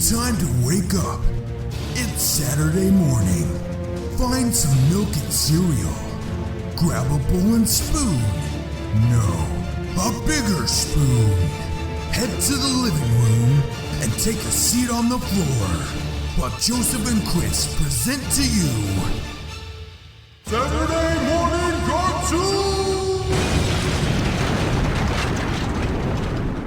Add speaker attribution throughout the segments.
Speaker 1: Time to wake up. It's Saturday morning. Find some milk and cereal. Grab a bowl and spoon. No, a bigger spoon. Head to the living room and take a seat on the floor while Joseph and Chris present to you Saturday Morning Cartoon!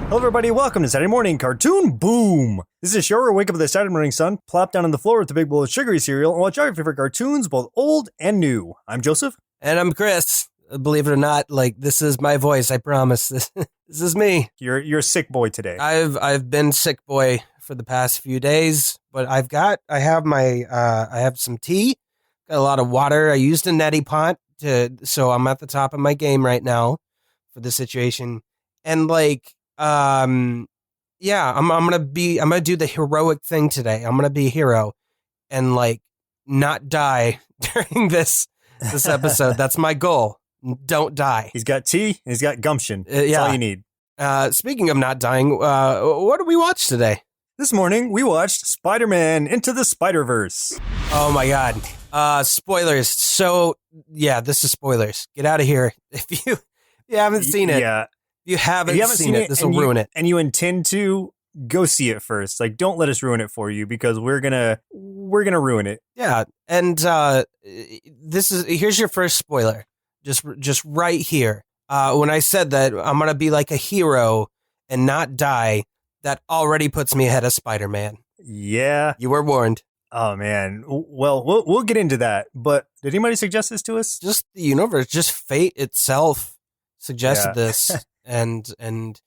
Speaker 2: Hello everybody, welcome to Saturday Morning Cartoon Boom! This is a show where we wake up with the Saturday morning sun, plop down on the floor with a big bowl of sugary cereal, and watch our favorite cartoons, both old and new. I'm Joseph.
Speaker 3: And I'm Chris. Believe it or not, this is my voice, I promise. This is me.
Speaker 2: You're a sick boy today.
Speaker 3: I've been sick boy for the past few days, but I have some tea, got a lot of water. I used a neti pot so I'm at the top of my game right now for the situation. And I'm gonna do the heroic thing today. I'm gonna be a hero and not die during this episode. That's my goal. Don't die.
Speaker 2: He's got tea and he's got gumption. That's all you need.
Speaker 3: Speaking of not dying, what did we watch today?
Speaker 2: This morning we watched Spider-Man Into the Spider-Verse.
Speaker 3: Oh my God. Spoilers. So yeah, this is spoilers. Get out of here. If you haven't seen it.
Speaker 2: Yeah.
Speaker 3: If you haven't seen it, this will ruin it.
Speaker 2: And you intend to go see it first. Don't let us ruin it for you because we're gonna ruin it.
Speaker 3: Yeah. And here's your first spoiler. Just right here. When I said that I'm gonna be like a hero and not die, that already puts me ahead of Spider-Man.
Speaker 2: Yeah.
Speaker 3: You were warned.
Speaker 2: Oh man. Well, we'll get into that. But did anybody suggest this to us?
Speaker 3: Just the universe, just fate itself suggested this. And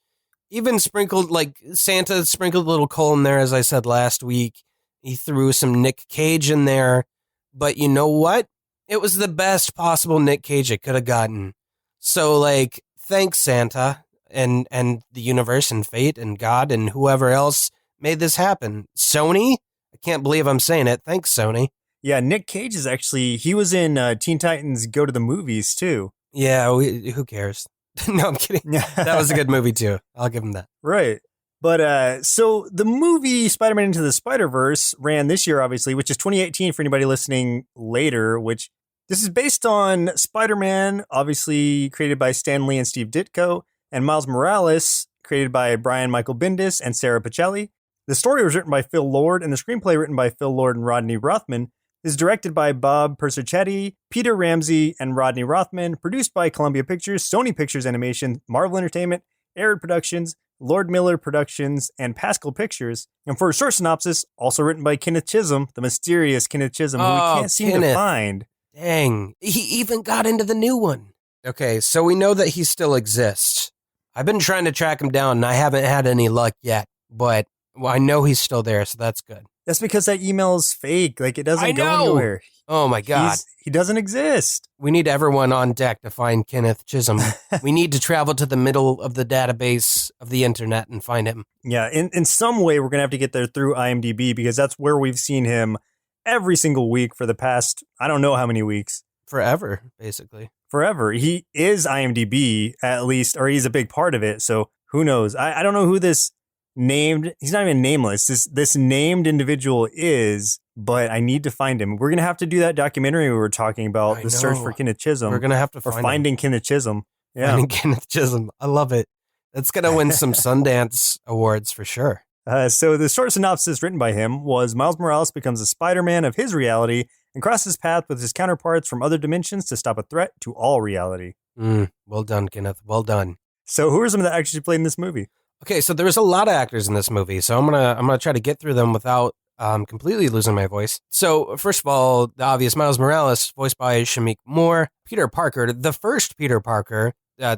Speaker 3: even sprinkled, Santa sprinkled a little coal in there, as I said last week. He threw some Nick Cage in there. But you know what? It was the best possible Nick Cage it could have gotten. So, thanks, Santa, and the universe, and fate, and God, and whoever else made this happen. Sony? I can't believe I'm saying it. Thanks, Sony.
Speaker 2: Yeah, Nick Cage he was in Teen Titans Go to the Movies, too.
Speaker 3: Yeah, who cares? No, I'm kidding. That was a good movie, too. I'll give him that.
Speaker 2: Right. But so the movie Spider-Man Into the Spider-Verse ran this year, obviously, which is 2018 for anybody listening later, which this is based on Spider-Man, obviously created by Stan Lee and Steve Ditko, and Miles Morales, created by Brian Michael Bendis and Sarah Pichelli. The story was written by Phil Lord, and the screenplay written by Phil Lord and Rodney Rothman. Is directed by Bob Persichetti, Peter Ramsey, and Rodney Rothman, produced by Columbia Pictures, Sony Pictures Animation, Marvel Entertainment, Arid Productions, Lord Miller Productions, and Pascal Pictures. And for a short synopsis, also written by Kenneth Chisholm, the mysterious Kenneth Chisholm, who we can't seem to find.
Speaker 3: Dang, he even got into the new one. Okay, so we know that he still exists. I've been trying to track him down, and I haven't had any luck yet, but I know he's still there, so that's good.
Speaker 2: That's because that email is fake. It doesn't go anywhere.
Speaker 3: Oh my God.
Speaker 2: He doesn't exist.
Speaker 3: We need everyone on deck to find Kenneth Chisholm. We need to travel to the middle of the database of the internet and find him.
Speaker 2: Yeah, in some way, we're going to have to get there through IMDb because that's where we've seen him every single week for the past, I don't know how many weeks.
Speaker 3: Forever, basically.
Speaker 2: Forever. He is IMDb, at least, or he's a big part of it. So who knows? I don't know who this he's not even nameless. This named individual is, but I need to find him. We're gonna have to do that documentary we were talking about, search for Kenneth Chisholm.
Speaker 3: We're gonna have to
Speaker 2: finding Kenneth Chisholm. Yeah,
Speaker 3: finding Kenneth Chisholm. I love it. That's gonna win some Sundance awards for sure.
Speaker 2: So the short synopsis written by him was: Miles Morales becomes a Spider-Man of his reality and crosses paths with his counterparts from other dimensions to stop a threat to all reality.
Speaker 3: Well done, Kenneth. Well done.
Speaker 2: So who are some of the actors who played in this movie?
Speaker 3: Okay, so there's a lot of actors in this movie, so I'm gonna try to get through them without completely losing my voice. So first of all, the obvious Miles Morales, voiced by Shameik Moore. Peter Parker, the first Peter Parker.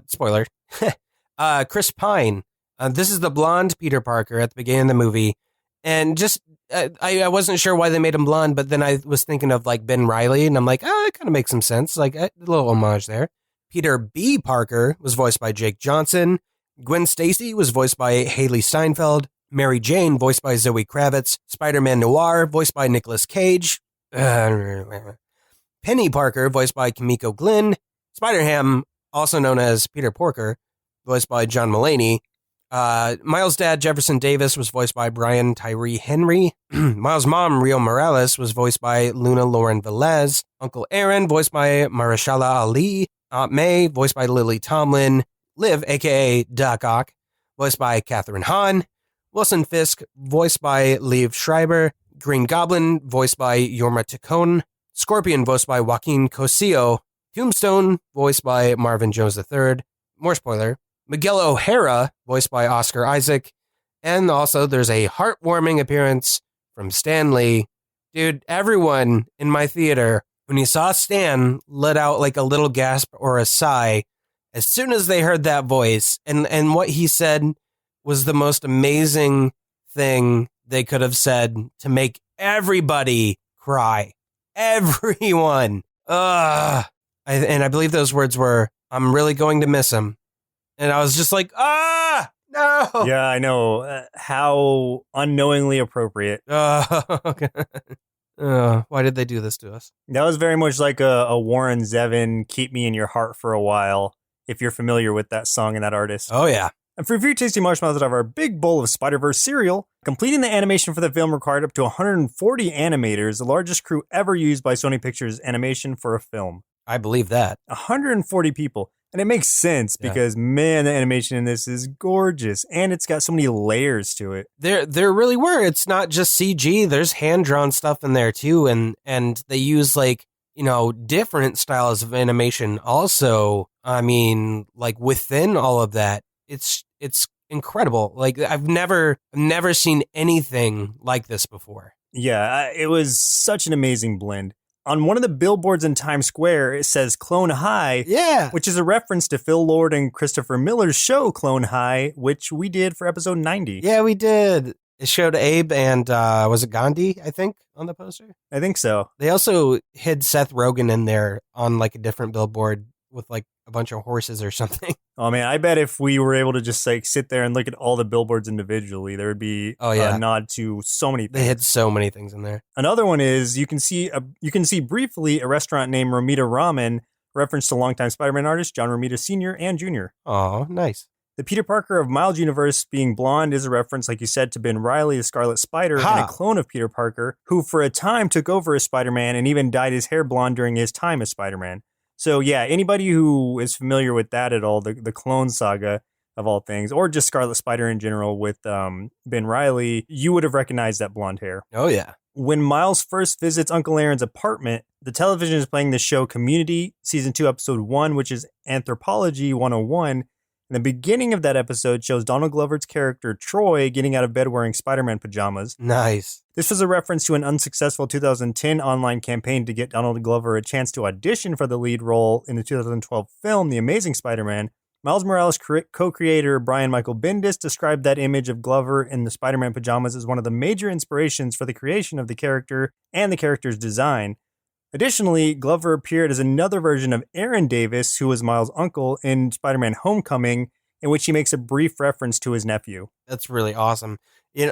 Speaker 3: Spoiler. Chris Pine. This is the blonde Peter Parker at the beginning of the movie, and just I wasn't sure why they made him blonde, but then I was thinking of Ben Reilly, and I'm like, it kind of makes some sense, a little homage there. Peter B. Parker was voiced by Jake Johnson. Gwen Stacy was voiced by Haley Steinfeld. Mary Jane, voiced by Zoe Kravitz. Spider-Man Noir, voiced by Nicolas Cage. Penny Parker, voiced by Kimiko Glenn. Spider-Ham, also known as Peter Porker, voiced by John Mulaney. Miles' dad, Jefferson Davis, was voiced by Brian Tyree Henry. Miles' mom, Rio Morales, was voiced by Luna Lauren Velez. Uncle Aaron, voiced by Mahershala Ali. Aunt May, voiced by Lily Tomlin. Liv, a.k.a. Doc Ock, voiced by Catherine Hahn. Wilson Fisk, voiced by Liev Schreiber. Green Goblin, voiced by Yorma Taccone. Scorpion, voiced by Joaquin Cosio. Tombstone, voiced by Marvin Jones III. More spoiler. Miguel O'Hara, voiced by Oscar Isaac. And also there's a heartwarming appearance from Stan Lee. Dude, everyone in my theater, when you saw Stan, let out like a little gasp or a sigh as soon as they heard that voice. And what he said was the most amazing thing they could have said to make everybody cry. Everyone. I believe those words were, "I'm really going to miss him." And I was just like, no.
Speaker 2: Yeah, I know. How unknowingly appropriate.
Speaker 3: Okay. Why did they do this to us?
Speaker 2: That was very much like a Warren Zevon, "Keep Me in Your Heart for a While," if you're familiar with that song and that artist.
Speaker 3: Oh, yeah.
Speaker 2: And for a few tasty marshmallows out of our big bowl of Spider-Verse cereal, completing the animation for the film required up to 140 animators, the largest crew ever used by Sony Pictures Animation for a film.
Speaker 3: I believe that.
Speaker 2: 140 people. And it makes sense because, man, the animation in this is gorgeous. And it's got so many layers to it.
Speaker 3: There really were. It's not just CG. There's hand-drawn stuff in there, too. And they use, like, different styles of animation also. I mean, like, within all of that, it's incredible. Like, I've never seen anything like this before.
Speaker 2: Yeah, it was such an amazing blend. On one of the billboards in Times Square, it says Clone High, which is a reference to Phil Lord and Christopher Miller's show Clone High, which we did for episode 90.
Speaker 3: Yeah, we did. It showed Abe and, was it Gandhi, I think, on the poster?
Speaker 2: I think so.
Speaker 3: They also hid Seth Rogen in there on, like, a different billboard with, like, a bunch of horses or something.
Speaker 2: Oh, man, I bet if we were able to just, like, sit there and look at all the billboards individually, there would be a nod to so many things.
Speaker 3: They hid so many things in there.
Speaker 2: Another one is you can see briefly a restaurant named Romita Ramen, reference to longtime Spider-Man artist John Romita Sr. and Jr.
Speaker 3: Oh, nice.
Speaker 2: The Peter Parker of Miles' universe being blonde is a reference, like you said, to Ben Reilly, the Scarlet Spider, and a clone of Peter Parker, who for a time took over as Spider-Man and even dyed his hair blonde during his time as Spider-Man. So yeah, anybody who is familiar with that at all, the clone saga of all things, or just Scarlet Spider in general with Ben Reilly, you would have recognized that blonde hair.
Speaker 3: Oh yeah.
Speaker 2: When Miles first visits Uncle Aaron's apartment, the television is playing the show Community, Season 2, Episode 1, which is Anthropology 101. And the beginning of that episode shows Donald Glover's character, Troy, getting out of bed wearing Spider-Man pajamas.
Speaker 3: Nice.
Speaker 2: This was a reference to an unsuccessful 2010 online campaign to get Donald Glover a chance to audition for the lead role in the 2012 film, The Amazing Spider-Man. Miles Morales' co-creator Brian Michael Bendis described that image of Glover in the Spider-Man pajamas as one of the major inspirations for the creation of the character and the character's design. Additionally, Glover appeared as another version of Aaron Davis, who was Miles' uncle, in Spider-Man Homecoming, in which he makes a brief reference to his nephew.
Speaker 3: That's really awesome.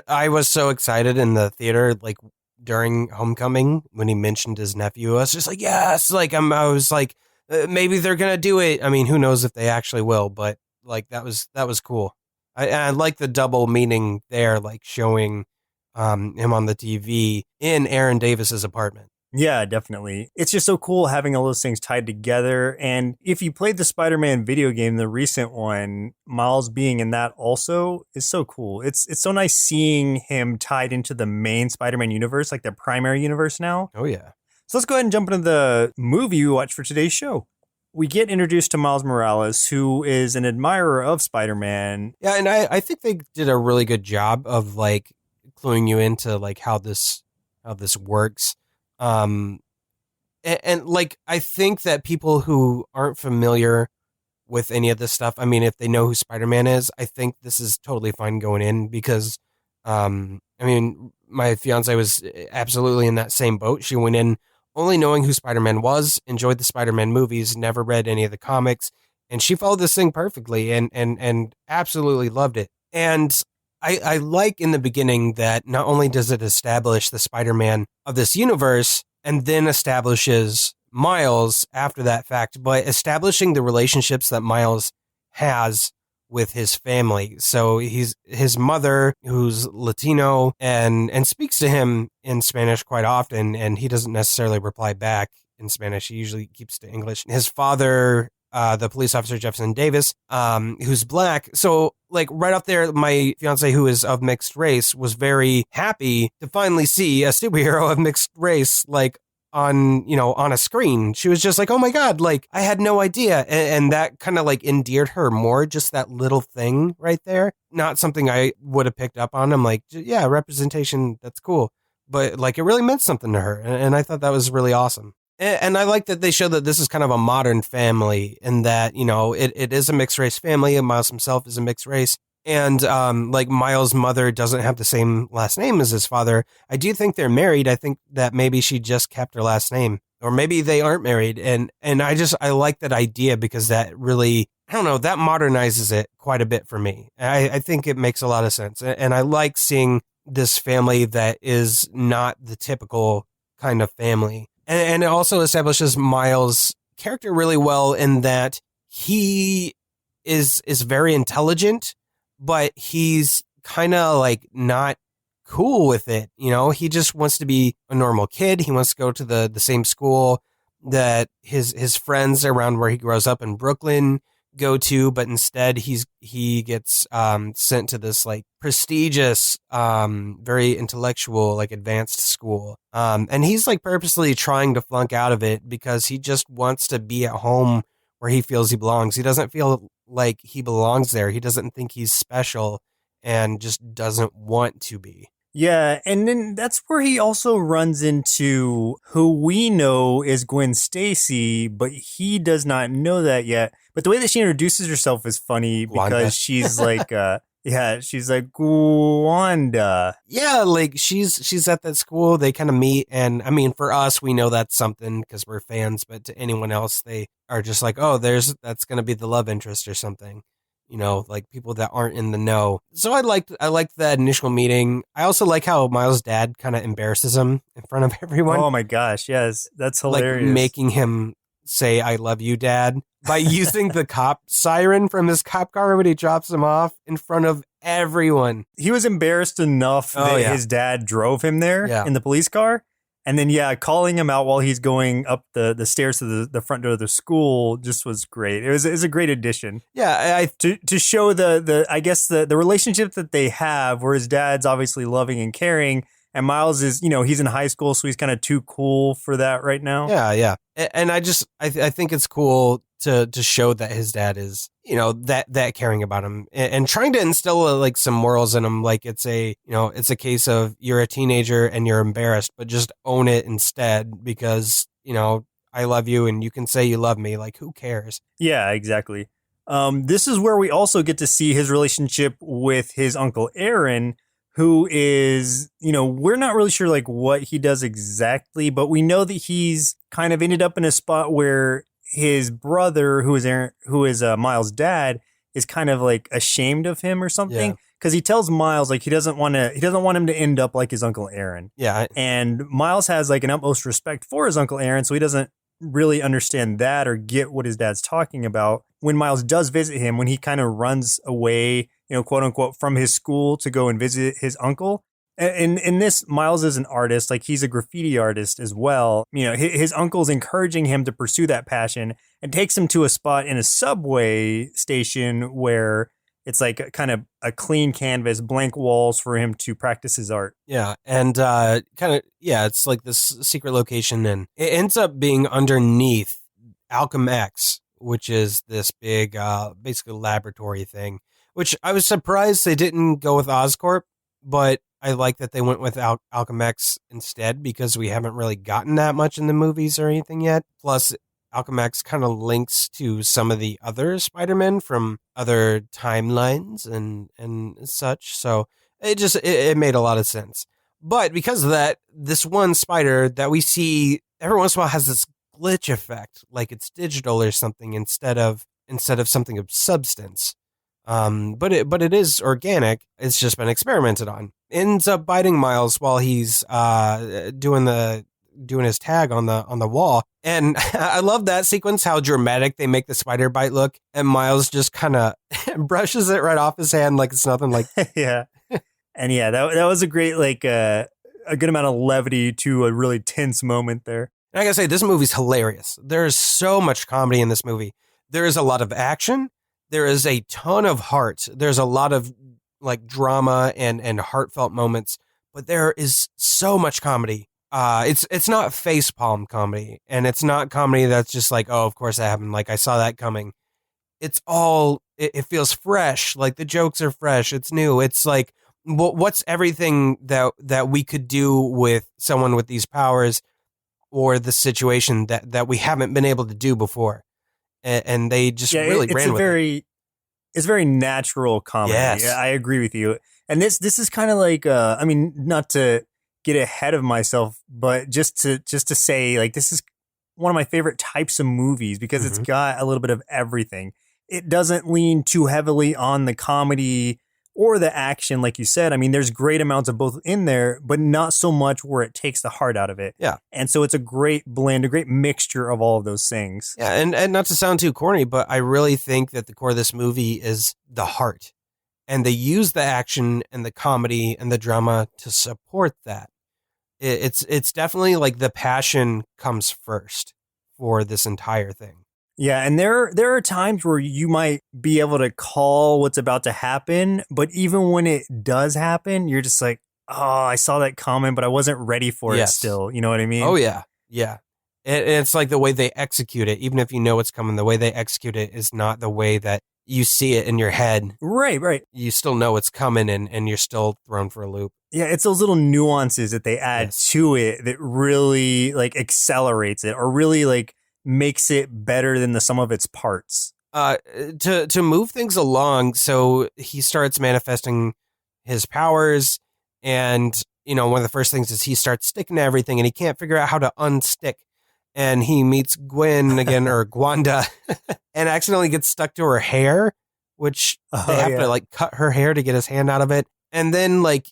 Speaker 3: I was so excited in the theater, like during Homecoming, when he mentioned his nephew. I was just like, yes! Like, I was like, maybe they're gonna do it. I mean, who knows if they actually will? But like, that was cool. I like the double meaning there, like showing him on the TV in Aaron Davis's apartment.
Speaker 2: Yeah, definitely. It's just so cool having all those things tied together. And if you played the Spider-Man video game, the recent one, Miles being in that also is so cool. It's so nice seeing him tied into the main Spider-Man universe, like their primary universe now.
Speaker 3: Oh, yeah.
Speaker 2: So let's go ahead and jump into the movie we watched for today's show. We get introduced to Miles Morales, who is an admirer of Spider-Man.
Speaker 3: Yeah, and I think they did a really good job of like cluing you into like how this works. And like, I think that people who aren't familiar with any of this stuff, I mean, if they know who Spider-Man is, I think this is totally fine going in because, I mean, my fiance was absolutely in that same boat. She went in only knowing who Spider-Man was, enjoyed the Spider-Man movies, never read any of the comics, and she followed this thing perfectly and absolutely loved it. And I like in the beginning that not only does it establish the Spider-Man of this universe and then establishes Miles after that fact, but establishing the relationships that Miles has with his family. So his mother, who's Latino, and speaks to him in Spanish quite often, and he doesn't necessarily reply back in Spanish. He usually keeps to English. His father, the police officer Jefferson Davis, who's black. So like right up there, my fiance, who is of mixed race, was very happy to finally see a superhero of mixed race, like on a screen. She was just like, oh my God, like I had no idea. And that kind of like endeared her more, just that little thing right there. Not something I would have picked up on. I'm like, yeah, representation, that's cool. But like it really meant something to her. And I thought that was really awesome. And I like that they show that this is kind of a modern family and that, it is a mixed race family, and Miles himself is a mixed race. And like Miles' mother doesn't have the same last name as his father. I do think they're married. I think that maybe she just kept her last name, or maybe they aren't married. And I like that idea because that really, I don't know, that modernizes it quite a bit for me. I think it makes a lot of sense. And I like seeing this family that is not the typical kind of family. And it also establishes Miles' character really well in that he is very intelligent, but he's kind of like not cool with it. He just wants to be a normal kid. He wants to go to the same school that his friends around where he grows up in Brooklyn go to, but instead he gets sent to this like prestigious, very intellectual, like advanced school. And he's like purposely trying to flunk out of it because he just wants to be at home where he feels he belongs. He doesn't feel like he belongs there. He doesn't think he's special and just doesn't want to be.
Speaker 2: Yeah, and then that's where he also runs into who we know is Gwen Stacy, but he does not know that yet. But the way that she introduces herself is funny because
Speaker 3: Wanda.
Speaker 2: She's like, she's like Wanda.
Speaker 3: Yeah, like she's at that school. They kind of meet, and I mean, for us, we know that's something because we're fans. But to anyone else, they are just like, oh, that's going to be the love interest or something. Like people that aren't in the know. So I liked that initial meeting. I also like how Miles' dad kind of embarrasses him in front of everyone.
Speaker 2: Oh my gosh, yes, that's hilarious.
Speaker 3: Like making him say, I love you, Dad, by using the cop siren from his cop car when he drops him off in front of everyone.
Speaker 2: He was embarrassed enough that his dad drove him there in the police car. And then, calling him out while he's going up the stairs to the front door of the school just was great. It was a great addition.
Speaker 3: Yeah,
Speaker 2: to show the relationship that they have, where his dad's obviously loving and caring, and Miles is, he's in high school, so he's kind of too cool for that right now.
Speaker 3: Yeah. And I think it's cool to show that his dad is, that caring about him and trying to instill like some morals in him. Like it's a case of you're a teenager and you're embarrassed, but just own it instead because, I love you and you can say you love me. Like, who cares?
Speaker 2: Yeah, exactly. This is where we also get to see his relationship with his uncle Aaron, who is, we're not really sure like what he does exactly, but we know that he's kind of ended up in a spot where his brother, who is Miles' dad, is kind of like ashamed of him or something. Because he tells Miles like he doesn't want him to end up like his uncle Aaron.
Speaker 3: Yeah.
Speaker 2: And Miles has like an utmost respect for his uncle Aaron, so he doesn't really understand that or get what his dad's talking about. When Miles does visit him, when he kind of runs away, quote unquote, from his school to go and visit his uncle. And in this, Miles is an artist, like he's a graffiti artist as well. His uncle's encouraging him to pursue that passion and takes him to a spot in a subway station where it's like kind of a clean canvas, blank walls for him to practice his art.
Speaker 3: Yeah. And it's like this secret location, and it ends up being underneath Alchem X, which is this big, basically laboratory thing, which I was surprised they didn't go with Oscorp, but I like that they went with Alchem X instead because we haven't really gotten that much in the movies or anything yet. Plus, Alchem X kind of links to some of the other Spider-Men from other timelines and such. So it made a lot of sense. But because of that, this one spider that we see every once in a while has this glitch effect, like it's digital or something instead of something of substance. But it is organic. It's just been experimented on. Ends up biting Miles while he's doing the doing his tag on the wall. And I love that sequence, how dramatic they make the spider bite look. And Miles just kind of brushes it right off his hand like it's nothing. Like,
Speaker 2: yeah. And yeah, that was a great, like, a good amount of levity to a really tense moment there.
Speaker 3: And I gotta say, this movie's hilarious. There's so much comedy in this movie. There is a lot of action. There is a ton of heart. There's a lot of like drama and heartfelt moments, but there is so much comedy. It's not facepalm comedy, and it's not comedy that's just like, oh, of course that happened. Like, I saw that coming. It's all, it feels fresh. Like, the jokes are fresh. It's new. It's like, what's everything that we could do with someone with these powers or the situation that we haven't been able to do before. And they just really ran with it.
Speaker 2: It's very natural comedy.
Speaker 3: Yes.
Speaker 2: I agree with you. And this is kind of like, I mean, not to get ahead of myself, but just to say, like, this is one of my favorite types of movies because it's got a little bit of everything. It doesn't lean too heavily on the comedy or the action, like you said. I mean, there's great amounts of both in there, but not so much where it takes the heart out of it.
Speaker 3: Yeah.
Speaker 2: And so it's a great blend, a great mixture of all of those things.
Speaker 3: Yeah, and not to sound too corny, but I really think that the core of this movie is the heart. And they use the action and the comedy and the drama to support that. It's definitely like the passion comes first for this entire thing.
Speaker 2: Yeah, and there are times where you might be able to call what's about to happen, but even when it does happen, you're just like, oh, I saw that coming, but I wasn't ready for it still. You know what I mean?
Speaker 3: Oh, yeah. Yeah. It's like the way they execute it, even if you know what's coming, the way they execute it is not the way that you see it in your head.
Speaker 2: Right.
Speaker 3: You still know it's coming and you're still thrown for a loop.
Speaker 2: Yeah, it's those little nuances that they add to it that really like accelerates it or really like makes it better than the sum of its parts.
Speaker 3: To move things along, so he starts manifesting his powers, and you know, one of the first things is he starts sticking to everything, and he can't figure out how to unstick. And he meets Gwen again, or Gwanda, and accidentally gets stuck to her hair, which they have to like cut her hair to get his hand out of it. And then like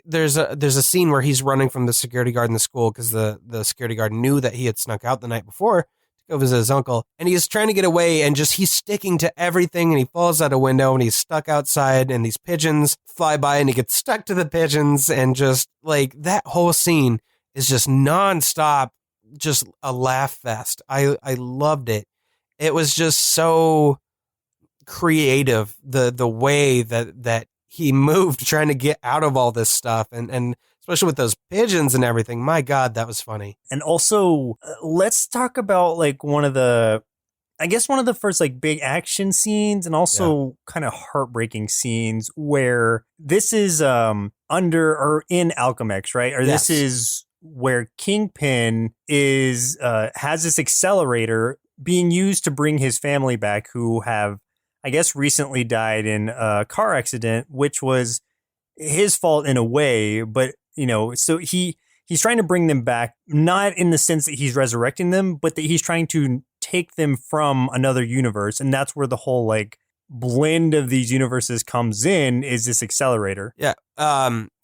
Speaker 3: there's a scene where he's running from the security guard in the school because the security guard knew that he had snuck out the night before to go visit his uncle, and he's trying to get away, and just he's sticking to everything, and he falls out a window, and he's stuck outside, and these pigeons fly by, and he gets stuck to the pigeons, and just like that whole scene is just nonstop, just a laugh fest. I loved it. It was just so creative, the way that he moved trying to get out of all this stuff, and especially with those pigeons and everything. My God, that was funny.
Speaker 2: And also, let's talk about like one of the first like big action scenes and also kind of heartbreaking scenes where this is under or in Alchemex, right? Or this is where Kingpin is has this accelerator being used to bring his family back who have, I guess, recently died in a car accident, which was his fault in a way, but you know, so he's trying to bring them back, not in the sense that he's resurrecting them, but that he's trying to take them from another universe. And that's where the whole like blend of these universes comes in, is this accelerator.
Speaker 3: Yeah.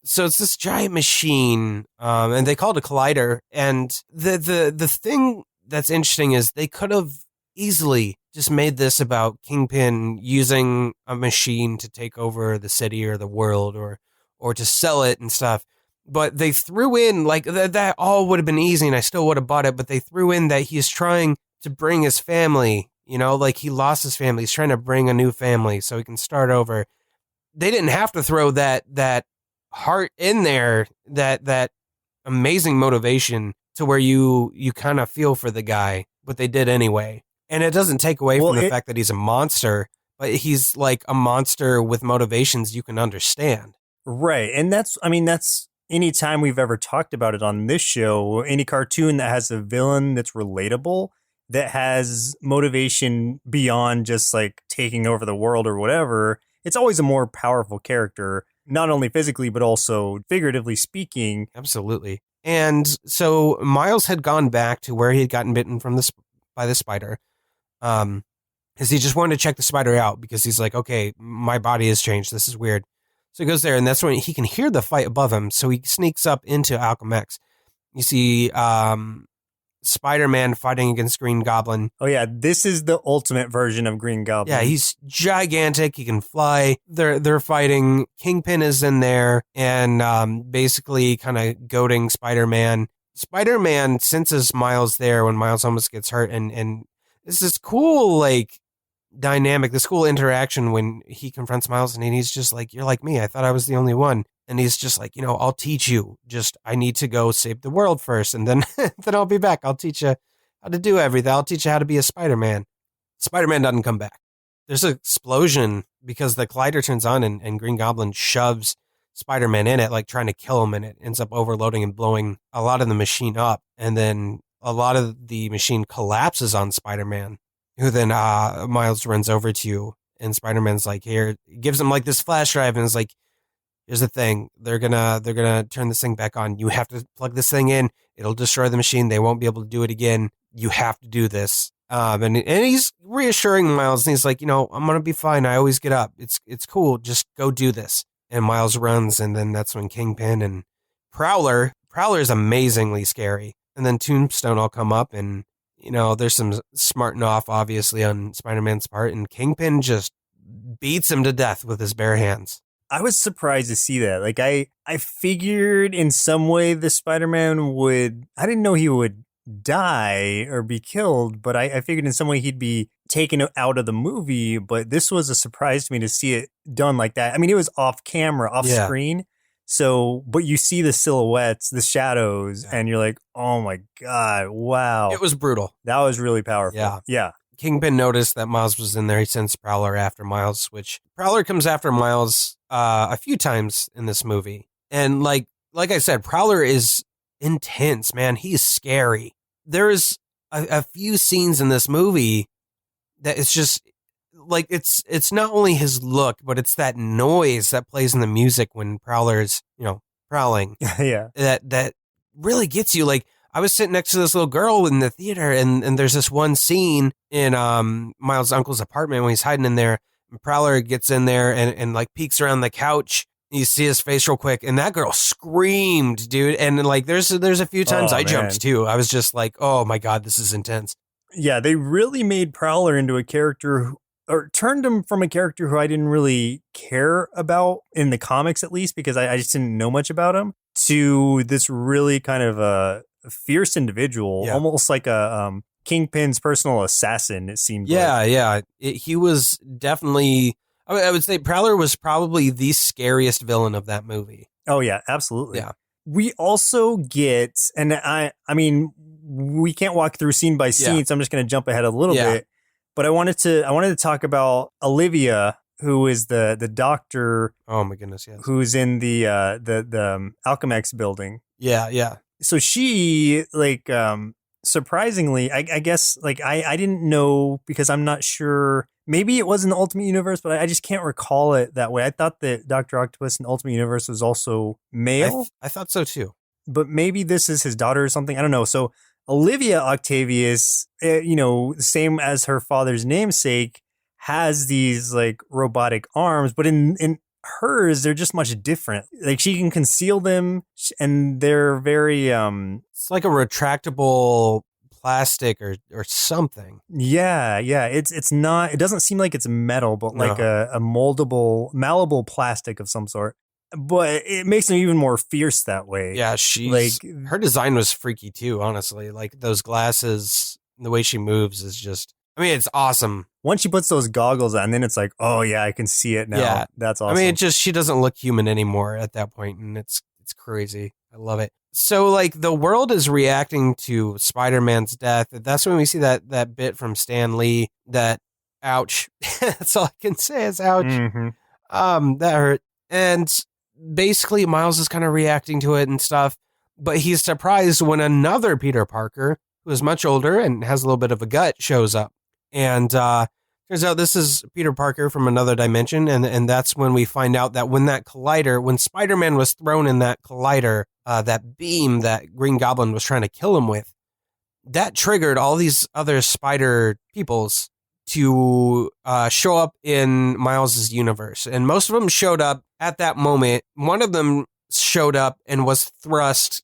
Speaker 3: So it's this giant machine, and they call it a collider. And the thing that's interesting is they could have easily just made this about Kingpin using a machine to take over the city or the world or to sell it and stuff. But they threw in like that all would have been easy and I still would have bought it. But they threw in that he's trying to bring his family, you know, like he lost his family. He's trying to bring a new family so he can start over. They didn't have to throw that heart in there, that amazing motivation to where you kind of feel for the guy, but they did anyway. And it doesn't take away from the fact that he's a monster, but he's like a monster with motivations you can understand.
Speaker 2: Right. And that's any time we've ever talked about it on this show, any cartoon that has a villain that's relatable, that has motivation beyond just like taking over the world or whatever, it's always a more powerful character, not only physically, but also figuratively speaking.
Speaker 3: Absolutely. And so Miles had gone back to where he had gotten bitten by the spider. Because he just wanted to check the spider out because he's like, okay, my body has changed. This is weird. So he goes there, and that's when he can hear the fight above him. So he sneaks up into Alchemex, You see Spider-Man fighting against Green Goblin.
Speaker 2: Oh yeah, this is the ultimate version of Green Goblin.
Speaker 3: Yeah, he's gigantic. He can fly. They're fighting. Kingpin is in there and basically kind of goading Spider-Man. Spider-Man senses Miles there when Miles almost gets hurt, and it's this cool like dynamic, this cool interaction when he confronts Miles and he's just like, "You're like me. I thought I was the only one." And he's just like, I'll teach you. Just I need to go save the world first, and then then I'll be back. I'll teach you how to do everything. I'll teach you how to be a Spider-Man. Spider-Man doesn't come back. There's an explosion because the collider turns on and Green Goblin shoves Spider-Man in it, like trying to kill him, and it ends up overloading and blowing a lot of the machine up. And then a lot of the machine collapses on Spider-Man, who then Miles runs over to, and Spider-Man's like, here, gives him like this flash drive and is like, here's the thing, they're gonna turn this thing back on. You have to plug this thing in. It'll destroy the machine. They won't be able to do it again. You have to do this. And he's reassuring Miles, and he's like, I'm gonna be fine. I always get up. It's cool. Just go do this. And Miles runs, and then that's when Kingpin and Prowler is amazingly scary. And then Tombstone all come up, and there's some smarting off obviously on Spider-Man's part, and Kingpin just beats him to death with his bare hands.
Speaker 2: I was surprised to see that. Like I figured in some way the Spider-Man I didn't know he would die or be killed, but I figured in some way he'd be taken out of the movie. But this was a surprise to me to see it done like that. I mean, it was off camera, off screen. So, but you see the silhouettes, the shadows, and you're like, oh my God, wow.
Speaker 3: It was brutal.
Speaker 2: That was really powerful. Yeah.
Speaker 3: Kingpin noticed that Miles was in there. He sends Prowler after Miles, which Prowler comes after Miles a few times in this movie. And like I said, Prowler is intense, man. He's scary. There's a few scenes in this movie that it's just like, it's not only his look, but it's that noise that plays in the music when Prowler's, prowling.
Speaker 2: Yeah.
Speaker 3: That really gets you. Like, I was sitting next to this little girl in the theater, and there's this one scene in Miles' uncle's apartment when he's hiding in there. And Prowler gets in there and like peeks around the couch. You see his face real quick, and that girl screamed, dude. And like, there's a few times I jumped too. I was just like, oh my God, this is intense.
Speaker 2: Yeah, they really made Prowler into a character or turned him from a character who I didn't really care about in the comics, at least, because I just didn't know much about him, to this really kind of a fierce individual, almost like a Kingpin's personal assassin, it seemed like.
Speaker 3: Yeah. He was definitely, I would say Prowler was probably the scariest villain of that movie.
Speaker 2: Oh, yeah, absolutely.
Speaker 3: Yeah.
Speaker 2: We also get, and I mean, we can't walk through scene by scene, so I'm just going to jump ahead a little bit. But I wanted to talk about Olivia, who is the doctor.
Speaker 3: Oh my goodness, yes.
Speaker 2: Who's in the Alchemex building.
Speaker 3: Yeah.
Speaker 2: So she, like, surprisingly, I guess, like, I didn't know, because I'm not sure. Maybe it was in the Ultimate Universe, but I just can't recall it that way. I thought that Dr. Octopus in Ultimate Universe was also male.
Speaker 3: I thought so too.
Speaker 2: But maybe this is his daughter or something. I don't know. So Olivia Octavius, same as her father's namesake, has these like robotic arms, but in hers, they're just much different. Like, she can conceal them, and they're very
Speaker 3: it's like a retractable plastic or something.
Speaker 2: Yeah. It's not, it doesn't seem like it's metal, but like a moldable, malleable plastic of some sort. But it makes them even more fierce that way.
Speaker 3: Yeah, her design was freaky too, honestly. Like, those glasses, the way she moves is just, I mean, it's awesome.
Speaker 2: Once she puts those goggles on, then it's like, oh yeah, I can see it now. Yeah. That's awesome.
Speaker 3: I mean, she doesn't look human anymore at that point, and it's crazy. I love it. So, like, the world is reacting to Spider-Man's death. That's when we see that bit from Stan Lee, that ouch. That's all I can say is ouch.
Speaker 2: Mm-hmm.
Speaker 3: That hurt. And basically Miles is kind of reacting to it and stuff, but he's surprised when another Peter Parker, who is much older and has a little bit of a gut, shows up. And turns out this is Peter Parker from another dimension, and that's when we find out that when Spider-Man was thrown in that collider, that beam that Green Goblin was trying to kill him with, that triggered all these other spider peoples to show up in Miles's universe. And most of them showed up at that moment. One of them showed up and was thrust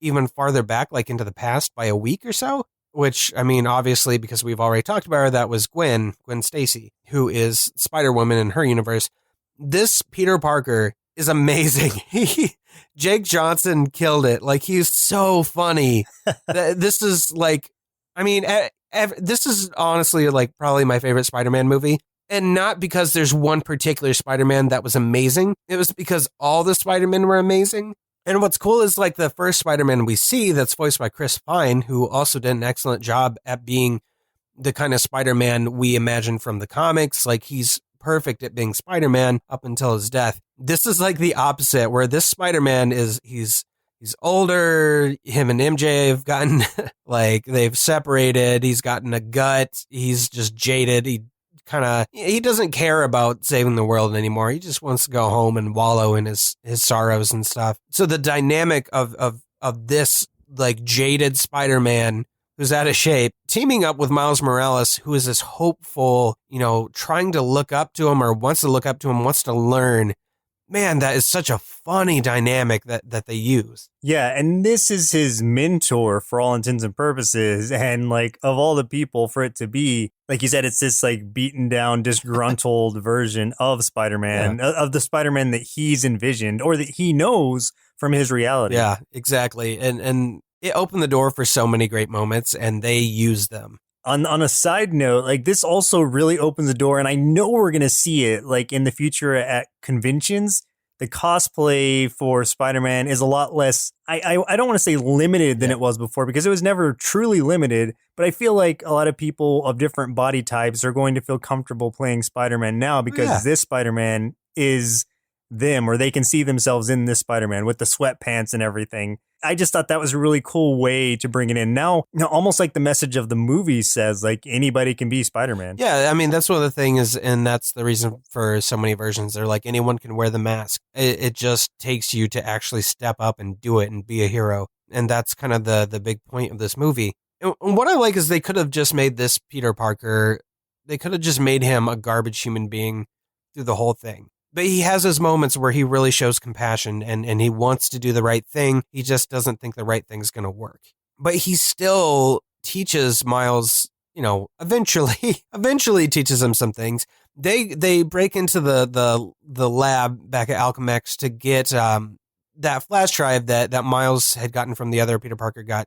Speaker 3: even farther back, like into the past by a week or so, which, I mean, obviously, because we've already talked about her, that was Gwen Stacy, who is Spider-Woman in her universe. This Peter Parker is amazing. Jake Johnson killed it. Like, he's so funny. This is like, I mean, this is honestly like probably my favorite Spider-Man movie. And not because there's one particular Spider-Man that was amazing. It was because all the Spider-Men were amazing. And what's cool is like the first Spider-Man we see that's voiced by Chris Pine, who also did an excellent job at being the kind of Spider-Man we imagine from the comics. Like, he's perfect at being Spider-Man up until his death. This is like the opposite, where this Spider-Man he's older. Him and MJ have gotten like, they've separated. He's gotten a gut. He's just jaded. He doesn't care about saving the world anymore. He just wants to go home and wallow in his sorrows and stuff. So the dynamic of this like jaded Spider-Man who's out of shape, teaming up with Miles Morales, who is this hopeful, trying to look up to him or wants to look up to him, wants to learn. Man, that is such a funny dynamic that they use.
Speaker 2: Yeah, and this is his mentor for all intents and purposes. And like, of all the people for it to be, like you said, it's this like beaten down, disgruntled version of Spider-Man, of the Spider-Man that he's envisioned or that he knows from his reality.
Speaker 3: Yeah, exactly. And it opened the door for so many great moments, and they used them.
Speaker 2: On a side note, like, this also really opens the door, and I know we're going to see it like in the future at conventions. The cosplay for Spider-Man is a lot less, I don't want to say limited than it was before, because it was never truly limited, but I feel like a lot of people of different body types are going to feel comfortable playing Spider-Man now because this Spider-Man is them, or they can see themselves in this Spider-Man with the sweatpants and everything. I just thought that was a really cool way to bring it in. Now, almost like the message of the movie says, like, anybody can be Spider-Man.
Speaker 3: Yeah, I mean, that's one of the things, and that's the reason for so many versions. They're like, anyone can wear the mask. It just takes you to actually step up and do it and be a hero. And that's kind of the big point of this movie. And what I like is they could have just made this Peter Parker, they could have just made him a garbage human being through the whole thing. But he has his moments where he really shows compassion and he wants to do the right thing. He just doesn't think the right thing's going to work. But he still teaches Miles, eventually teaches him some things. They break into the lab back at Alchemex to get that flash drive that Miles had gotten from the other Peter Parker got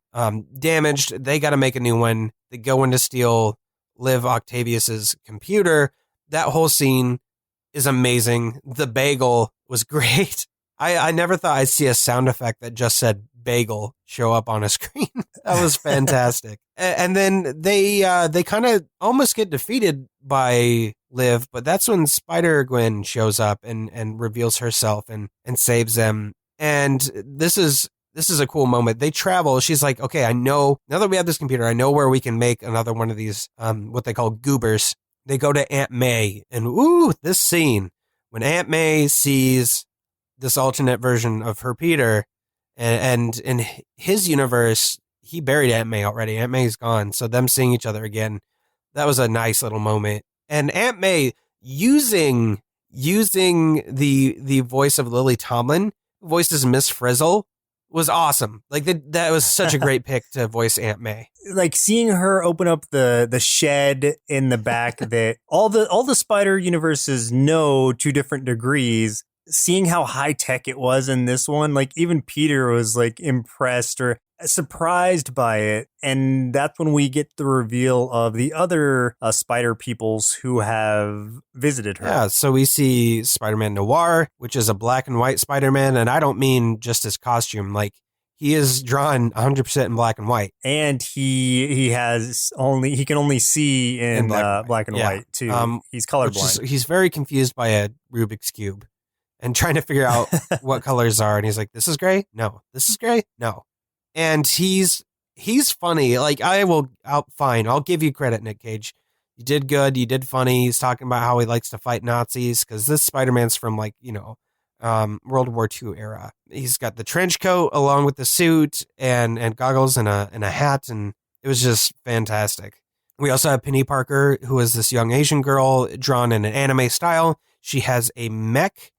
Speaker 3: damaged. They got to make a new one. They go in to steal Liv Octavius's computer. That whole scene is amazing. The bagel was great. I never thought I'd see a sound effect that just said bagel show up on a screen. That was fantastic. And then they kind of almost get defeated by Liv, but that's when Spider-Gwen shows up and reveals herself and saves them. And this is a cool moment. They travel. She's like, okay, I know, now that we have this computer, I know where we can make another one of these, what they call goobers. They go to Aunt May, and this scene when Aunt May sees this alternate version of her Peter, and in his universe, he buried Aunt May already. Aunt May's gone, so them seeing each other again, that was a nice little moment. And Aunt May using the voice of Lily Tomlin, who voices Miss Frizzle, was awesome. Like that was such a great pick to voice Aunt May.
Speaker 2: Like seeing her open up the shed in the back that all the Spider universes know to different degrees. Seeing how high tech it was in this one, like even Peter was like impressed or surprised by it. And that's when we get the reveal of the other Spider peoples who have visited her.
Speaker 3: Yeah, so we see Spider-Man Noir, which is a black and white Spider-Man. And I don't mean just his costume. Like, he is drawn 100% in black and white.
Speaker 2: And he can only see in black and white too. He's colorblind.
Speaker 3: He's very confused by a Rubik's Cube and trying to figure out what colors are. And he's like, this is gray? No. This is gray? No. And he's funny. Like, fine. I'll give you credit, Nick Cage. You did good. You did funny. He's talking about how he likes to fight Nazis because this Spider-Man's from World War II era. He's got the trench coat along with the suit and goggles and a hat. And it was just fantastic. We also have Penny Parker, who is this young Asian girl drawn in an anime style. She has a mech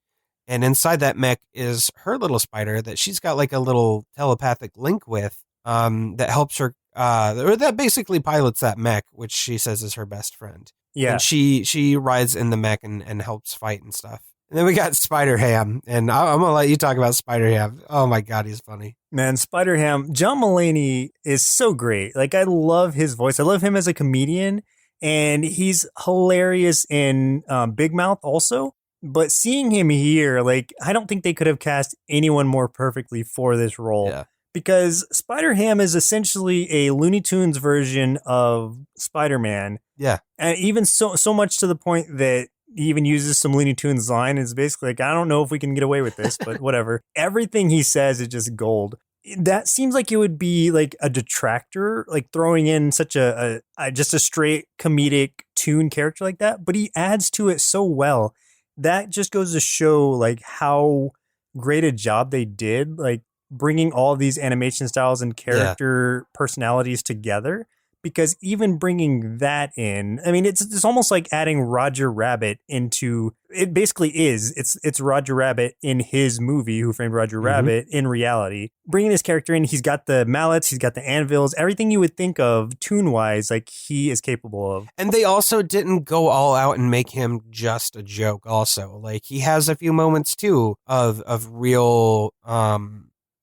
Speaker 3: And inside that mech is her little spider that she's got like a little telepathic link with, that helps her, or that basically pilots that mech, which she says is her best friend.
Speaker 2: Yeah.
Speaker 3: And she rides in the mech and helps fight and stuff. And then we got Spider-Ham, and I'm going to let you talk about Spider-Ham. Oh my God, he's funny.
Speaker 2: Man, Spider-Ham, John Mulaney is so great. Like, I love his voice. I love him as a comedian, and he's hilarious in Big Mouth also. But seeing him here, like, I don't think they could have cast anyone more perfectly for this role.
Speaker 3: Yeah.
Speaker 2: Because Spider-Ham is essentially a Looney Tunes version of Spider-Man.
Speaker 3: Yeah.
Speaker 2: And even so much to the point that he even uses some Looney Tunes line. It's basically like, I don't know if we can get away with this, but whatever. Everything he says is just gold. That seems like it would be like a detractor, like throwing in such a just a straight comedic tune character like that. But he adds to it so well. That just goes to show like how great a job they did, like bringing all these animation styles and character personalities together. Because even bringing that in, I mean, it's almost like adding Roger Rabbit into it. Basically, it's Roger Rabbit in his movie Who Framed Roger Rabbit in reality. Bringing this character in, he's got the mallets, he's got the anvils, everything you would think of tune wise, like he is capable of. And
Speaker 3: they also didn't go all out and make him just a joke. Also, like he has a few moments too of real.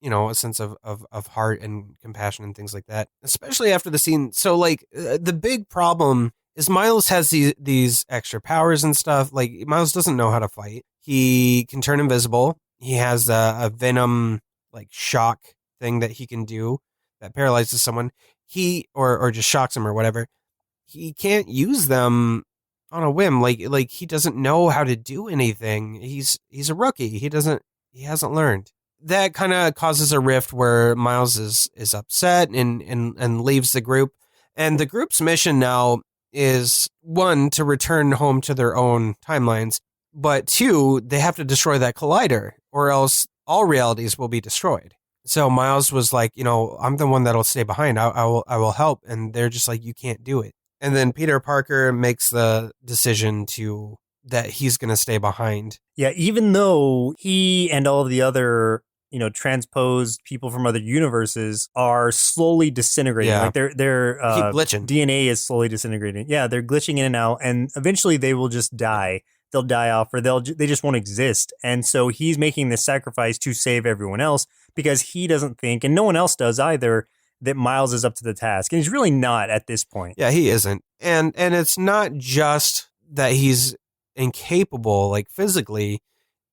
Speaker 3: A sense of heart and compassion and things like that, especially after the scene. So like the big problem is Miles has these extra powers and stuff. Like Miles doesn't know how to fight. He can turn invisible. He has a venom like shock thing that he can do that paralyzes someone. Or just shocks him or whatever. He can't use them on a whim. Like he doesn't know how to do anything. He's a rookie. He hasn't learned. That kind of causes a rift where Miles is upset and leaves the group. And the group's mission now is, one, to return home to their own timelines, but two, they have to destroy that collider or else all realities will be destroyed. So Miles was like, I'm the one that'll stay behind. I will help. And they're just like, you can't do it. And then Peter Parker makes the decision that he's going to stay behind.
Speaker 2: Yeah, even though he and all of the other, transposed people from other universes are slowly disintegrating.
Speaker 3: Yeah.
Speaker 2: Like their
Speaker 3: keep glitching.
Speaker 2: DNA is slowly disintegrating. Yeah, they're glitching in and out, and eventually they will just die. They'll die off, or they just won't exist. And so he's making this sacrifice to save everyone else because he doesn't think, and no one else does either, that Miles is up to the task. And he's really not at this point.
Speaker 3: Yeah, he isn't. And it's not just that he's incapable, like physically.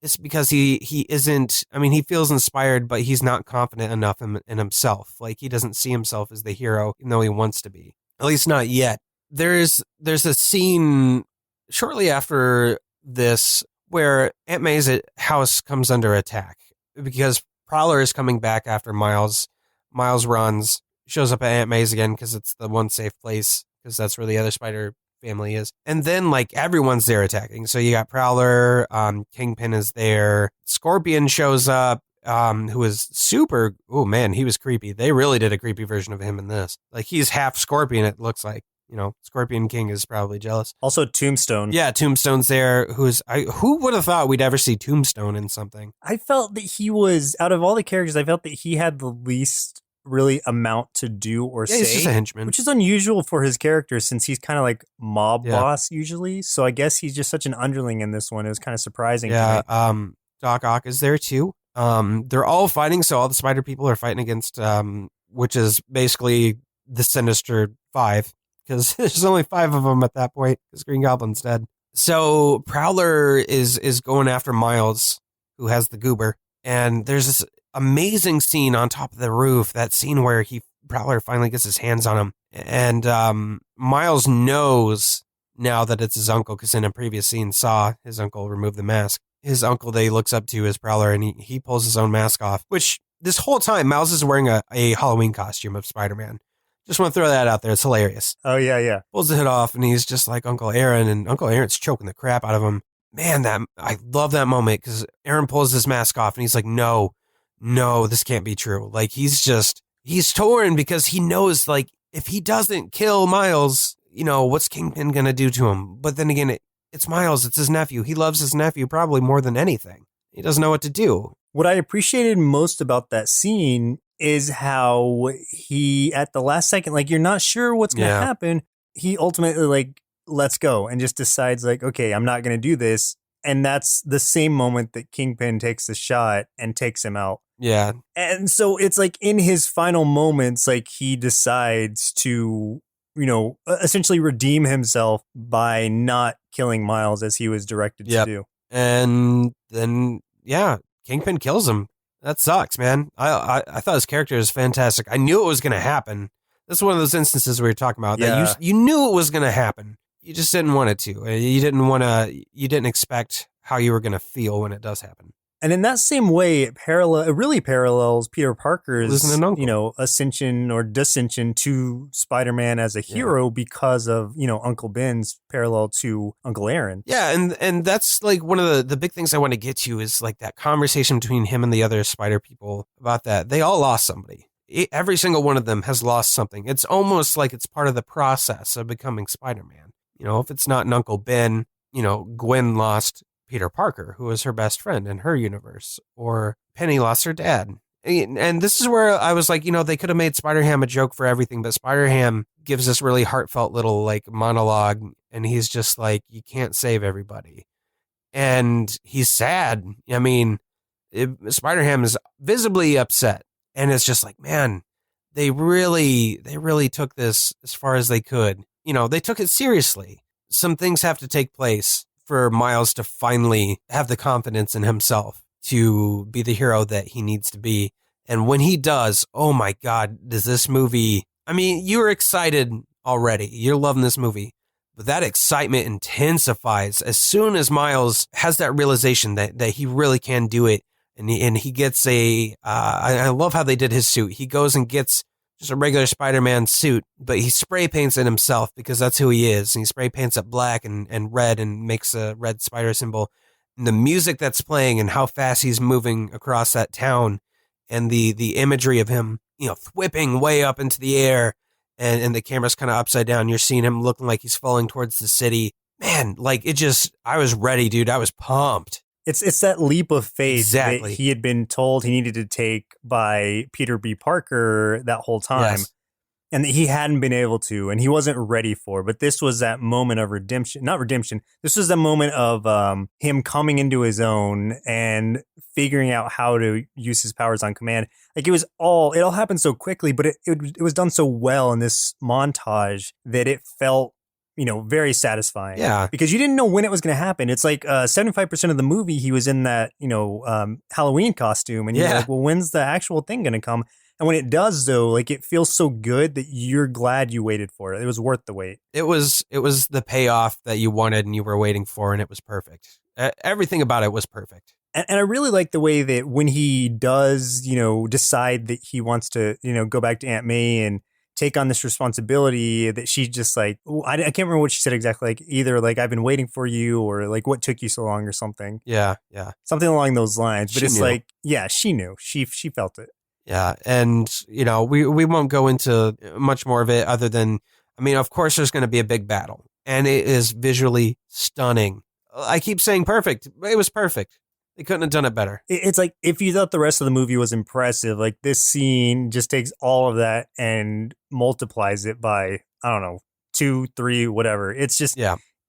Speaker 3: It's because he isn't, he feels inspired, but he's not confident enough in himself. Like he doesn't see himself as the hero, even though he wants to be. At least not yet. There's a scene shortly after this where Aunt May's house comes under attack because Prowler is coming back after Miles. Miles runs, shows up at Aunt May's again because it's the one safe place, because that's where the other spider family is. And then like everyone's there attacking. So you got Prowler, Kingpin is there, Scorpion shows up, who is super, oh man, he was creepy. They really did a creepy version of him in this. Like he's half Scorpion, it looks like. Scorpion King is probably jealous.
Speaker 2: Also Tombstone.
Speaker 3: Yeah, Tombstone's there. Who would have thought we'd ever see Tombstone in something?
Speaker 2: I felt that he was, out of all the characters, I felt that he had the least really amount to do or say.
Speaker 3: He's just a henchman.
Speaker 2: Which is unusual for his character since he's kind of like mob boss usually. So I guess he's just such an underling in this one. It was kind of surprising to me.
Speaker 3: Doc Ock is there too. They're all fighting, so all the spider people are fighting against, which is basically the Sinister Five, because there's only 5 of them at that point, because Green Goblin's dead. So Prowler is going after Miles, who has the goober, and there's this amazing scene on top of the roof, that scene where Prowler finally gets his hands on him, and Miles knows now that it's his uncle, because in a previous scene saw his uncle remove the mask. His uncle that he looks up to is Prowler, and he pulls his own mask off, which this whole time Miles is wearing a Halloween costume of Spider-Man. Just want to throw that out there. It's hilarious.
Speaker 2: Oh, yeah.
Speaker 3: Pulls the hood off, and he's just like Uncle Aaron, and Uncle Aaron's choking the crap out of him. Man, I love that moment, because Aaron pulls his mask off, and he's like, no, this can't be true. Like, he's torn, because he knows, like, if he doesn't kill Miles, what's Kingpin going to do to him? But then again, it's Miles. It's his nephew. He loves his nephew probably more than anything. He doesn't know what to do.
Speaker 2: What I appreciated most about that scene is how he, at the last second, like, you're not sure what's going to happen. He ultimately, like, lets go and just decides, like, okay, I'm not going to do this. And that's the same moment that Kingpin takes the shot and takes him out.
Speaker 3: Yeah.
Speaker 2: And so it's like in his final moments, like, he decides to, you know, essentially redeem himself by not killing Miles as he was directed to do.
Speaker 3: And then, Kingpin kills him. That sucks, man. I thought his character was fantastic. I knew it was going to happen. This is one of those instances we were talking about that you knew it was going to happen. You just didn't want it to. You didn't expect how you were going to feel when it does happen.
Speaker 2: And in that same way, it really parallels Peter Parker's, you know, ascension or descension to Spider-Man as a hero because of, you know, Uncle Ben's parallel to Uncle Aaron.
Speaker 3: Yeah, and that's like one of the big things I want to get to is like that conversation between him and the other Spider people about that. They all lost somebody. Every single one of them has lost something. It's almost like it's part of the process of becoming Spider-Man. You know, if it's not an Uncle Ben, you know, Gwen lost Peter Parker, who was her best friend in her universe, or Penny lost her dad. And this is where I was like, you know, they could have made Spider-Ham a joke for everything, but Spider-Ham gives this really heartfelt little like monologue, and he's just like, you can't save everybody. And he's sad. I mean, Spider-Ham is visibly upset, and it's just like, man, they really took this as far as they could. You know, they took it seriously. Some things have to take place for Miles to finally have the confidence in himself to be the hero that he needs to be. And when he does, oh my God, does this movie... I mean, you were excited already. You're loving this movie. But that excitement intensifies as soon as Miles has that realization that he really can do it. And he gets I love how they did his suit. He goes and gets just a regular Spider-Man suit, but he spray paints it himself because that's who he is. And he spray paints it black and red and makes a red spider symbol. And the music that's playing and how fast he's moving across that town and the imagery of him, you know, whipping way up into the air and the camera's kind of upside down. You're seeing him looking like he's falling towards the city. Man, like I was ready, dude. I was pumped.
Speaker 2: It's that leap of faith that he had been told he needed to take by Peter B. Parker that whole time, and that he hadn't been able to, and he wasn't ready for. But this was that moment of not redemption. This was the moment of him coming into his own and figuring out how to use his powers on command. Like it all happened so quickly, but it was done so well in this montage that it felt, you know, very satisfying.
Speaker 3: Yeah.
Speaker 2: Because you didn't know when it was going to happen. It's like 75% of the movie, he was in that, you know, Halloween costume. And you're like, well, when's the actual thing going to come? And when it does, though, like it feels so good that you're glad you waited for it. It was worth the wait.
Speaker 3: It was the payoff that you wanted and you were waiting for, and it was perfect. Everything about it was perfect.
Speaker 2: And I really like the way that when he does, you know, decide that he wants to, you know, go back to Aunt May and take on this responsibility, that she's just like, I can't remember what she said exactly. Like either like, I've been waiting for you, or like, what took you so long, or something.
Speaker 3: Yeah.
Speaker 2: Something along those lines. But it's
Speaker 3: knew.
Speaker 2: like, yeah, she knew. She felt it.
Speaker 3: Yeah. And, you know, we won't go into much more of it other than, I mean, of course there's going to be a big battle, and it is visually stunning. I keep saying perfect. It was perfect. They couldn't have done it better.
Speaker 2: It's like, if you thought the rest of the movie was impressive, like this scene just takes all of that and multiplies it by, I don't know, 2, 3, whatever. It's just,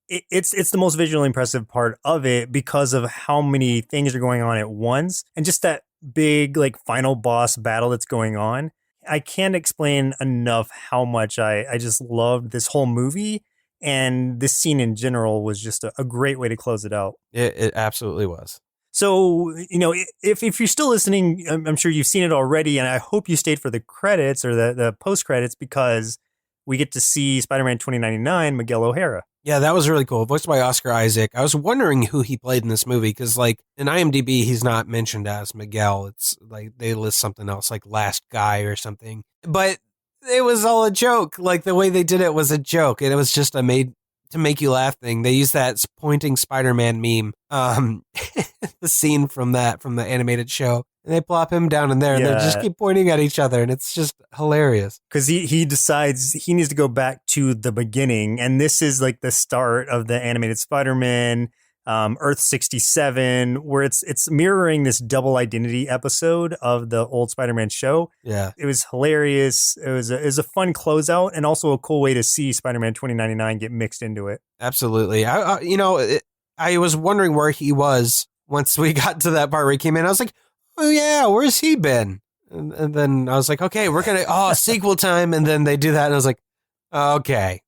Speaker 2: it's the most visually impressive part of it because of how many things are going on at once, and just that big like final boss battle that's going on. I can't explain enough how much I just loved this whole movie, and this scene in general was just a great way to close it out.
Speaker 3: It absolutely was.
Speaker 2: So, you know, if you're still listening, I'm sure you've seen it already, and I hope you stayed for the credits or the post credits, because we get to see Spider-Man 2099, Miguel O'Hara.
Speaker 3: Yeah, that was really cool. Voiced by Oscar Isaac. I was wondering who he played in this movie, because like in IMDb, he's not mentioned as Miguel. It's like they list something else, like Last Guy or something. But it was all a joke. Like the way they did it was a joke, and it was just a made to make you laugh thing. They used that pointing Spider-Man meme, the scene from the animated show, and they plop him down in there, and they just keep pointing at each other, and it's just hilarious.
Speaker 2: Because he decides he needs to go back to the beginning, and this is like the start of the animated Spider-Man. Earth 67, where it's mirroring this double identity episode of the old Spider-Man show.
Speaker 3: Yeah.
Speaker 2: It was hilarious. It was a fun closeout and also a cool way to see Spider-Man 2099 get mixed into it.
Speaker 3: Absolutely. I was wondering where he was once we got to that part where he came in. I was like, oh yeah, where's he been? And then I was like, okay, we're going to, sequel time. And then they do that. And I was like, okay.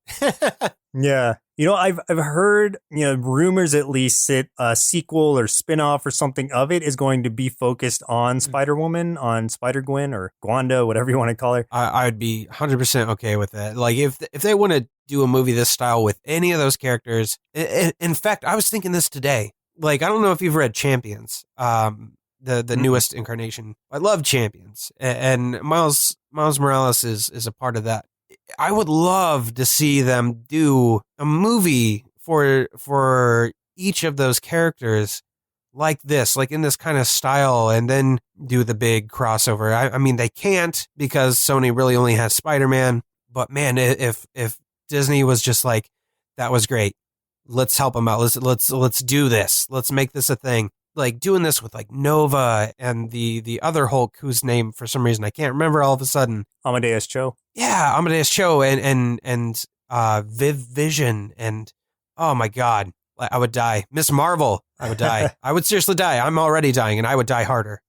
Speaker 2: Yeah. I've heard, rumors at least that a sequel or spin-off or something of it is going to be focused on Spider-Woman, on Spider-Gwen or Gwanda, whatever you want to call her.
Speaker 3: I'd be 100% okay with that. Like if they want to do a movie this style with any of those characters, in fact, I was thinking this today. Like, I don't know if you've read Champions, the newest incarnation. I love Champions, and Miles Morales is a part of that. I would love to see them do a movie for each of those characters like this, like in this kind of style, and then do the big crossover. I mean, they can't because Sony really only has Spider-Man. But man, if Disney was just like, that was great, let's help them out. Let's do this. Let's make this a thing. Like doing this with like Nova and the other Hulk, whose name for some reason I can't remember all of a sudden.
Speaker 2: Amadeus Cho.
Speaker 3: Yeah, Amadeus Cho and Viv Vision, and oh my God, I would die. Miss Marvel, I would die. I would seriously die. I'm already dying, and I would die harder.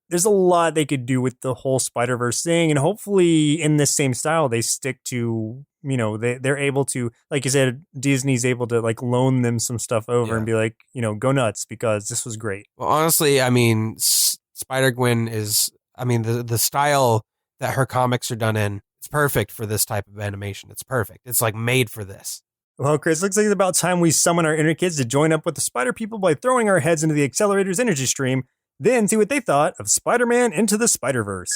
Speaker 2: There's a lot they could do with the whole Spider-Verse thing, and hopefully in this same style they stick to, they're able to, like you said, Disney's able to like loan them some stuff over and be like, go nuts because this was great.
Speaker 3: Well, honestly, I mean, Spider-Gwen is, the style that her comics are done in, it's perfect for this type of animation. It's perfect. It's like made for this.
Speaker 2: Well, Chris, looks like it's about time we summon our inner kids to join up with the Spider People by throwing our heads into the Accelerator's energy stream, then see what they thought of Spider-Man Into the Spider-Verse.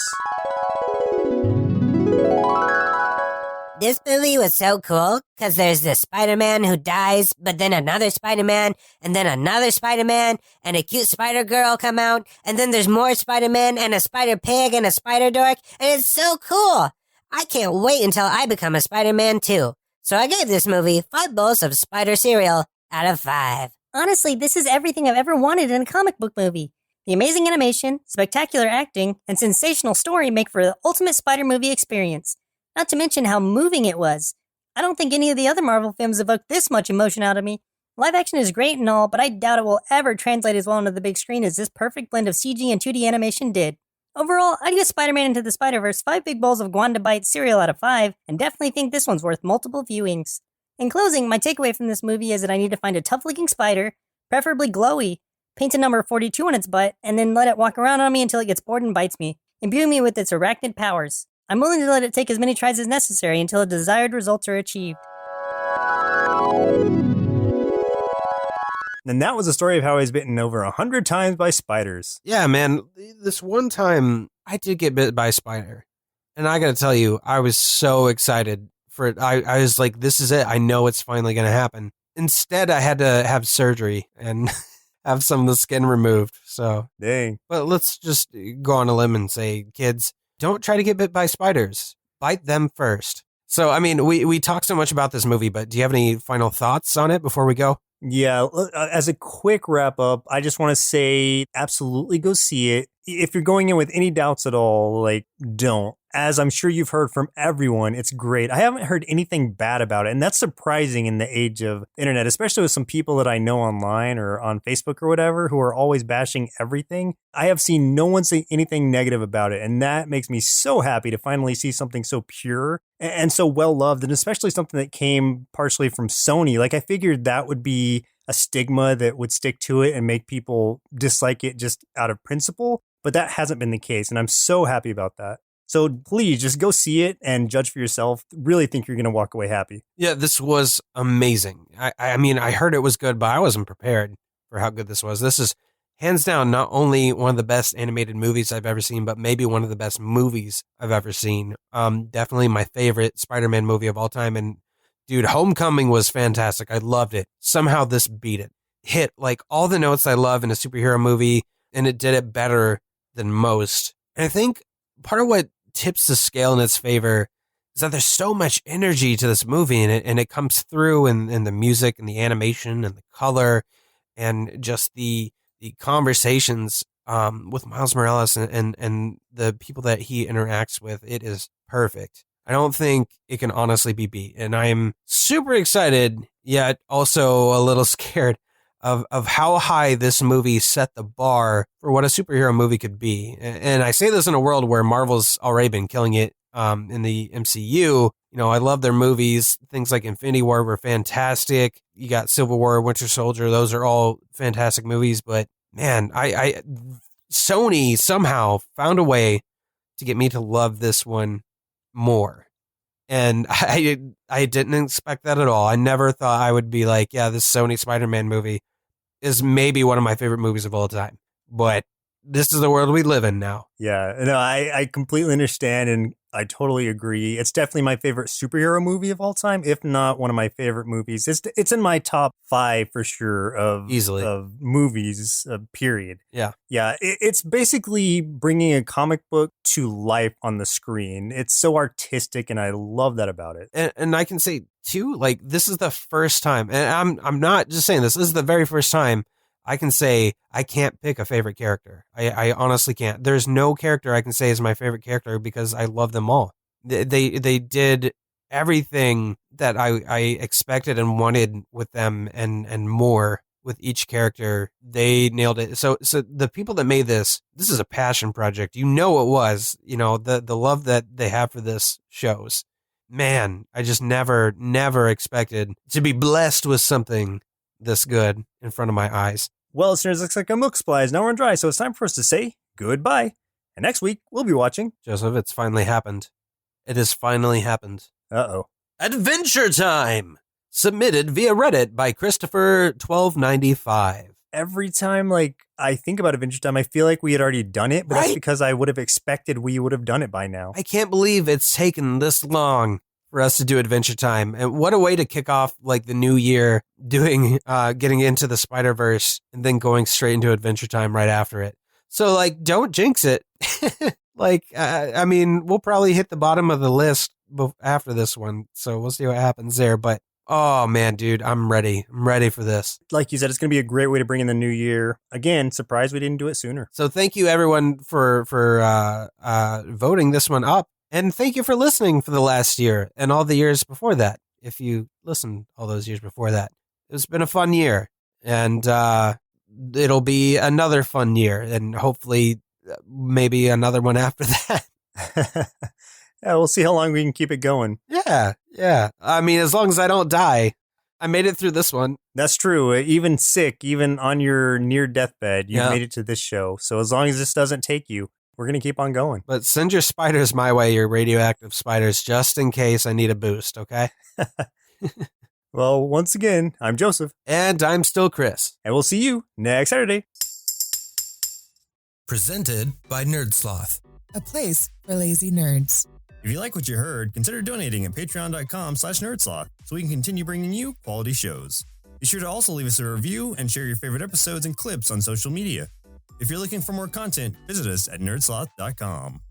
Speaker 4: This movie was so cool because there's this Spider-Man who dies, but then another Spider-Man, and then another Spider-Man, and a cute Spider-Girl come out, and then there's more Spider-Man, and a Spider-Pig, and a Spider-Dork, and it's so cool! I can't wait until I become a Spider-Man too. So I gave this movie 5 bowls of Spider cereal out of 5.
Speaker 5: Honestly, this is everything I've ever wanted in a comic book movie. The amazing animation, spectacular acting, and sensational story make for the ultimate Spider movie experience. Not to mention how moving it was. I don't think any of the other Marvel films evoked this much emotion out of me. Live action is great and all, but I doubt it will ever translate as well onto the big screen as this perfect blend of CG and 2D animation did. Overall, I'd give Spider-Man Into the Spider-Verse 5 big bowls of Gwanda Bite cereal out of 5, and definitely think this one's worth multiple viewings. In closing, my takeaway from this movie is that I need to find a tough-looking spider, preferably glowy, paint a number 42 on its butt, and then let it walk around on me until it gets bored and bites me, imbuing me with its arachnid powers. I'm willing to let it take as many tries as necessary until the desired results are achieved.
Speaker 2: And that was a story of how I was bitten over 100 times by spiders.
Speaker 3: Yeah, man. This one time I did get bit by a spider. And I got to tell you, I was so excited for it. I was like, this is it. I know it's finally going to happen. Instead, I had to have surgery and have some of the skin removed. So,
Speaker 2: dang.
Speaker 3: But let's just go on a limb and say, kids, don't try to get bit by spiders. Bite them first. So, I mean, we talked so much about this movie, but do you have any final thoughts on it before we go?
Speaker 2: Yeah, as a quick wrap up, I just want to say absolutely go see it. If you're going in with any doubts at all, like, don't. As I'm sure you've heard from everyone, it's great. I haven't heard anything bad about it, and that's surprising in the age of internet, especially with some people that I know online or on Facebook or whatever who are always bashing everything. I have seen no one say anything negative about it, and that makes me so happy to finally see something so pure and so well loved, and especially something that came partially from Sony. Like, I figured that would be a stigma that would stick to it and make people dislike it just out of principle, but that hasn't been the case, and I'm so happy about that. So please just go see it and judge for yourself. Really think you're going to walk away happy.
Speaker 3: Yeah, this was amazing. I mean, I heard it was good, but I wasn't prepared for how good this was. This is hands down not only one of the best animated movies I've ever seen, but maybe one of the best movies I've ever seen. Definitely my favorite Spider-Man movie of all time. And dude, Homecoming was fantastic. I loved it. Somehow this beat it. Hit like all the notes I love in a superhero movie, and it did it better than most. And I think part of what tips the scale in its favor is that there's so much energy to this movie, and it comes through in the music and the animation and the color and just the conversations with Miles Morales and the people that he interacts with. It is perfect. I don't think it can honestly be beat. And I'm super excited, yet also a little scared of how high this movie set the bar for what a superhero movie could be. And I say this in a world where Marvel's already been killing it in the MCU. You know, I love their movies. Things like Infinity War were fantastic. You got Civil War, Winter Soldier. Those are all fantastic movies. But man, Sony somehow found a way to get me to love this one more. And I didn't expect that at all. I never thought I would be like, yeah, this Sony Spider-Man movie is maybe one of my favorite movies of all time. But this is the world we live in now.
Speaker 2: Yeah, no, I completely understand, and I totally agree. It's definitely my favorite superhero movie of all time, if not one of my favorite movies. It's in my top 5 for sure of
Speaker 3: Easily.
Speaker 2: of movies. Period.
Speaker 3: Yeah.
Speaker 2: Yeah, it's basically bringing a comic book to life on the screen. It's so artistic, and I love that about it.
Speaker 3: And I can say too, like, this is the first time, and I'm not just saying this. This is the very first time I can say I can't pick a favorite character. I honestly can't. There's no character I can say is my favorite character because I love them all. They did everything that I expected and wanted with them and more with each character. They nailed it. So the people that made this is a passion project. You know it was. You know, the love that they have for this shows. Man, I just never expected to be blessed with something this good in front of my eyes.
Speaker 2: Well, listeners, looks like a milk supply is now run dry, so it's time for us to say goodbye. And next week, we'll be watching...
Speaker 3: Joseph, it's finally happened. It has finally happened.
Speaker 2: Uh-oh.
Speaker 3: Adventure Time! Submitted via Reddit by Christopher1295.
Speaker 2: Every time, I think about Adventure Time, I feel like we had already done it, but that's because I would have expected we would have done it by now.
Speaker 3: I can't believe it's taken this long for us to do Adventure Time. And what a way to kick off the new year, doing getting into the Spider-Verse and then going straight into Adventure Time right after it. So don't jinx it. I mean, we'll probably hit the bottom of the list after this one. So we'll see what happens there. But oh man, dude, I'm ready. I'm ready for this.
Speaker 2: Like you said, it's going to be a great way to bring in the new year. Again, surprised we didn't do it sooner.
Speaker 3: So thank you everyone for voting this one up. And thank you for listening for the last year and all the years before that. If you listened all those years before that, it's been a fun year, and it'll be another fun year, and hopefully maybe another one after that.
Speaker 2: Yeah, we'll see how long we can keep it going.
Speaker 3: Yeah. I mean, as long as I don't die. I made it through this one.
Speaker 2: That's true. Even sick, even on your near deathbed, you made it to this show. So as long as this doesn't take you, we're going to keep on going.
Speaker 3: But send your spiders my way, your radioactive spiders, just in case I need a boost, okay?
Speaker 2: Well, once again, I'm Joseph.
Speaker 3: And I'm still Chris.
Speaker 2: And we'll see you next Saturday.
Speaker 6: Presented by Nerdsloth.
Speaker 7: A place for lazy nerds.
Speaker 8: If you like what you heard, consider donating at patreon.com/nerdsloth so we can continue bringing you quality shows. Be sure to also leave us a review and share your favorite episodes and clips on social media. If you're looking for more content, visit us at nerdsloth.com.